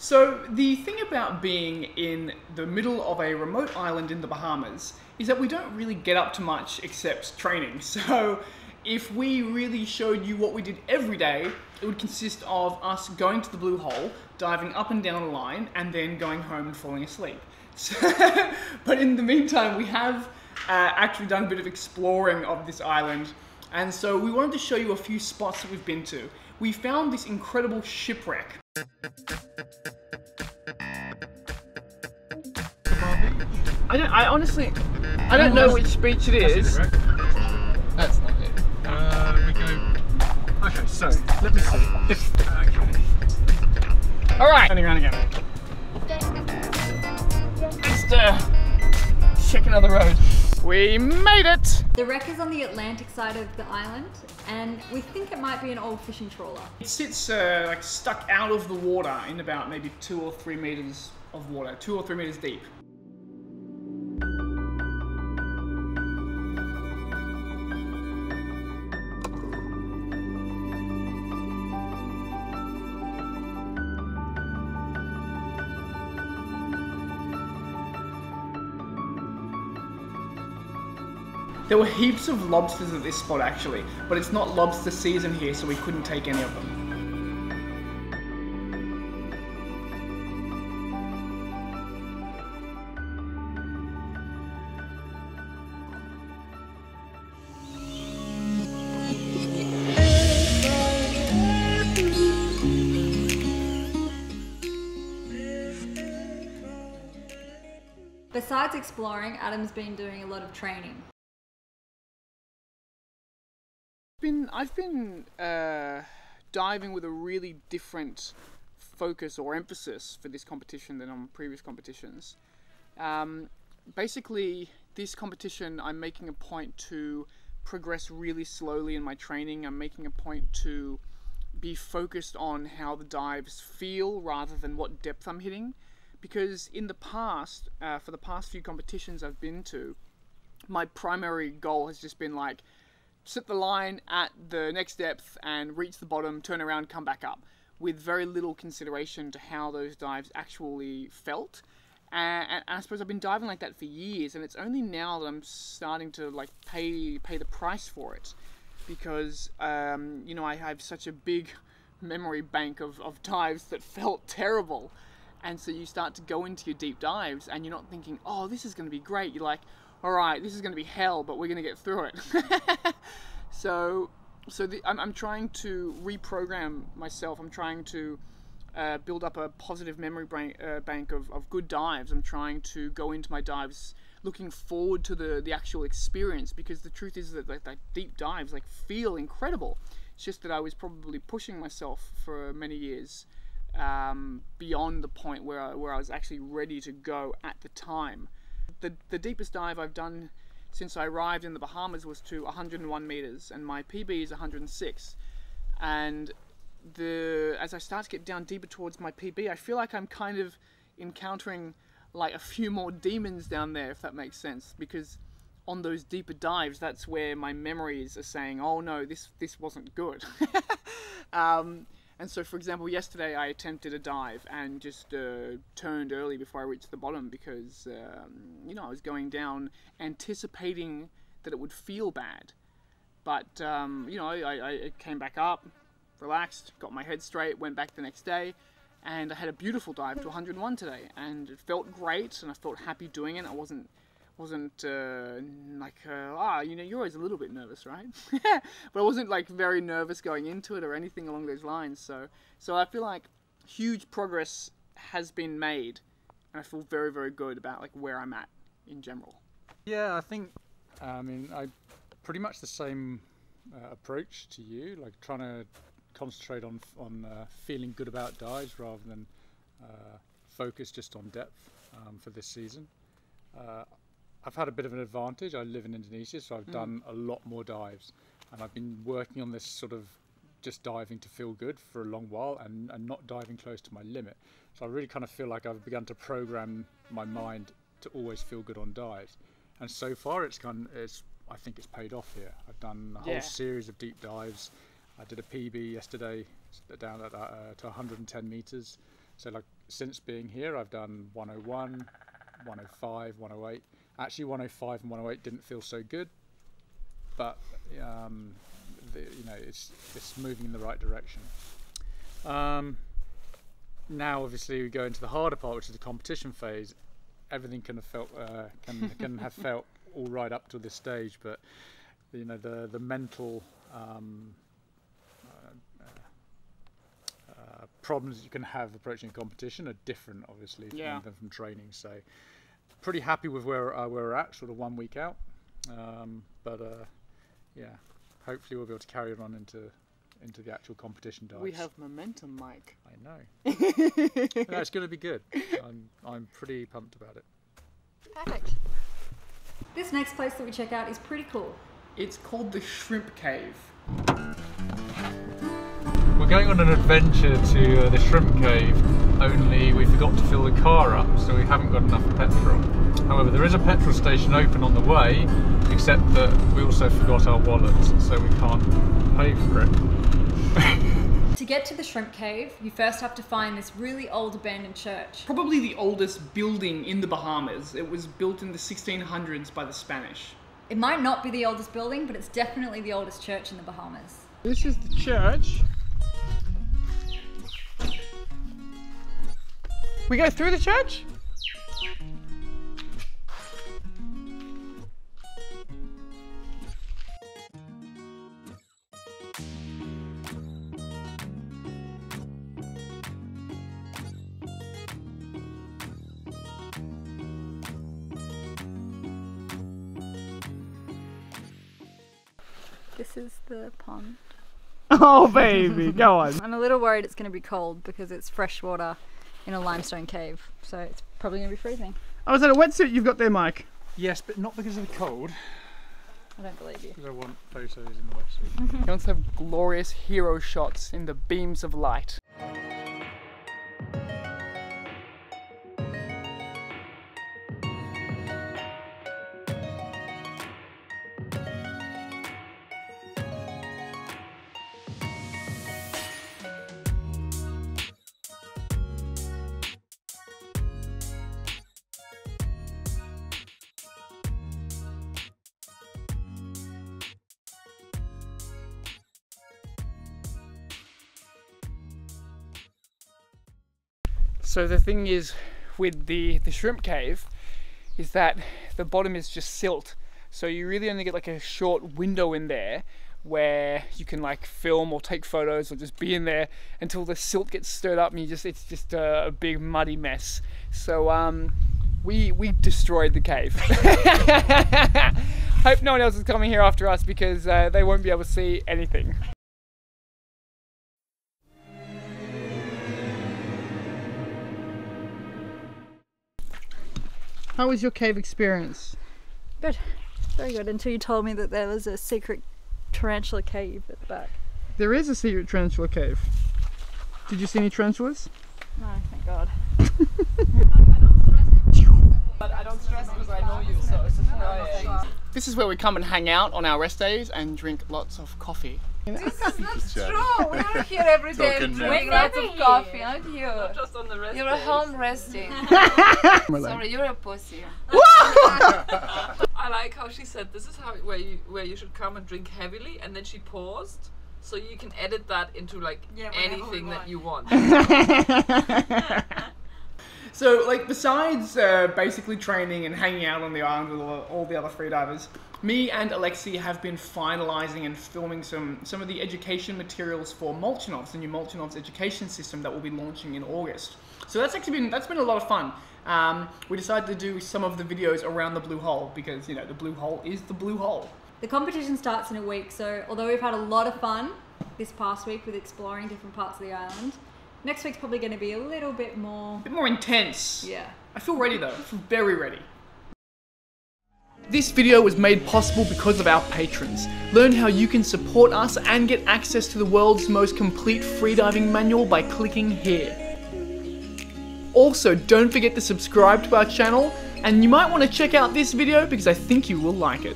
So the thing about being in the middle of a remote island in the Bahamas is that we don't really get up to much except training. So if we really showed you what we did every day, it would consist of us going to the blue hole, diving up and down a line, and then going home and falling asleep. So, but in the meantime, we have actually done a bit of exploring of this island, and so we wanted to show you a few spots that we've been to. We found this incredible shipwreck. I honestly don't know which beach it is. That's not it. We go. Okay, so let me see. Okay. Alright, turning around again. Just check another road. We made it! The wreck is on the Atlantic side of the island, and we think it might be an old fishing trawler. It sits like stuck out of the water in about maybe 2 or 3 meters of water, 2 or 3 meters deep. There were heaps of lobsters at this spot actually, but it's not lobster season here, so we couldn't take any of them. Besides exploring, Adam's been doing a lot of training. I've been diving with a really different focus or emphasis for this competition than on previous competitions. Basically, this competition I'm making a point to progress really slowly in my training. I'm making a point to be focused on how the dives feel rather than what depth I'm hitting. Because in the past, for the past few competitions I've been to, my primary goal has just been like, sit the line at the next depth and reach the bottom, turn around, come back up, with very little consideration to how those dives actually felt. And I suppose I've been diving like that for years, and it's only now that I'm starting to like pay the price for it, because you know, I have such a big memory bank of dives that felt terrible, and so you start to go into your deep dives and you're not thinking, oh, this is going to be great. You're like, all right, this is going to be hell, but we're going to get through it. So I'm trying to reprogram myself. I'm trying to build up a positive memory bank of good dives. I'm trying to go into my dives looking forward to the actual experience, because the truth is that that deep dives like feel incredible. It's just that I was probably pushing myself for many years beyond the point where I was actually ready to go at the time. The deepest dive I've done since I arrived in the Bahamas was to 101 meters, and my PB is 106. And as I start to get down deeper towards my PB, I feel like I'm kind of encountering like a few more demons down there, if that makes sense, because on those deeper dives, that's where my memories are saying, oh no, this wasn't good. And so, for example, yesterday I attempted a dive and just turned early before I reached the bottom, because you know, I was going down anticipating that it would feel bad. But you know, I came back up, relaxed, got my head straight, went back the next day, and I had a beautiful dive to 101 today, and it felt great, and I felt happy doing it. I wasn't like, you know, you're always a little bit nervous, right? But I wasn't like very nervous going into it or anything along those lines. So I feel like huge progress has been made, and I feel very, very good about like where I'm at in general. Yeah, I think, I mean, I pretty much the same approach to you, like trying to concentrate on feeling good about dives rather than focus just on depth for this season. I've had a bit of an advantage. I live in Indonesia, so I've done a lot more dives, and I've been working on this sort of just diving to feel good for a long while, and not diving close to my limit. So I really kind of feel like I've begun to program my mind to always feel good on dives, and so far I think it's paid off here. I've done a whole series of deep dives. I did a PB yesterday down at to 110 meters. So like since being here, I've done 101, 105, 108. Actually, 105 and 108 didn't feel so good, but you know, it's moving in the right direction. Now, obviously, we go into the harder part, which is the competition phase. Everything can have felt can have felt all right up to this stage, but you know, the mental problems that you can have approaching a competition are different, obviously, than from training. So, pretty happy with where we're at, sort of 1 week out. Yeah, hopefully we'll be able to carry it on into the actual competition dives. We have momentum, Mike. I know. No, it's going to be good. I'm pretty pumped about it. Perfect. This next place that we check out is pretty cool. It's called the Shrimp Cave. We're going on an adventure to the Shrimp Cave, only we forgot to fill the car up, so we haven't got enough petrol. However, there is a petrol station open on the way, except that we also forgot our wallets, so we can't pay for it. To get to the Shrimp Cave, you first have to find this really old abandoned church. Probably the oldest building in the Bahamas. It was built in the 1600s by the Spanish. It might not be the oldest building, but it's definitely the oldest church in the Bahamas. This is the church. We go through the church? This is the pond. Oh baby, go on. I'm a little worried it's going to be cold because it's fresh water in a limestone cave, so it's probably going to be freezing. Oh, is that a wetsuit you've got there, Mike? Yes, but not because of the cold. I don't believe you. Because I want photos in the wetsuit. He wants to have glorious hero shots in the beams of light. So the thing is with the shrimp cave is that the bottom is just silt. So you really only get like a short window in there where you can like film or take photos or just be in there until the silt gets stirred up and it's just a big muddy mess. So we destroyed the cave. Hope no one else is coming here after us because they won't be able to see anything. How was your cave experience? Good. Very good, until you told me that there was a secret tarantula cave at the back. There is a secret tarantula cave. Did you see any tarantulas? No, thank God. But I don't stress because I know you, so it's just annoying. This is where we come and hang out on our rest days and drink lots of coffee. This is not true. We are here every day drinking lots of coffee, aren't you? Not just on the rest You're at days. home resting. Sorry, you're a pussy. I like how she said this is how where you should come and drink heavily, and then she paused, so you can edit that into like anything that you want. So, like, besides basically training and hanging out on the island with all the other freedivers, me and Alexi have been finalising and filming some of the education materials for Molchanovs, the new Molchanovs education system that will be launching in August. So that's been a lot of fun. We decided to do some of the videos around the blue hole because, you know, the blue hole is the blue hole. The competition starts in a week, so although we've had a lot of fun this past week with exploring different parts of the island, next week's probably going to be a little bit more... A bit more intense. Yeah. I feel ready though. I feel very ready. This video was made possible because of our patrons. Learn how you can support us and get access to the world's most complete freediving manual by clicking here. Also, don't forget to subscribe to our channel, and you might want to check out this video because I think you will like it.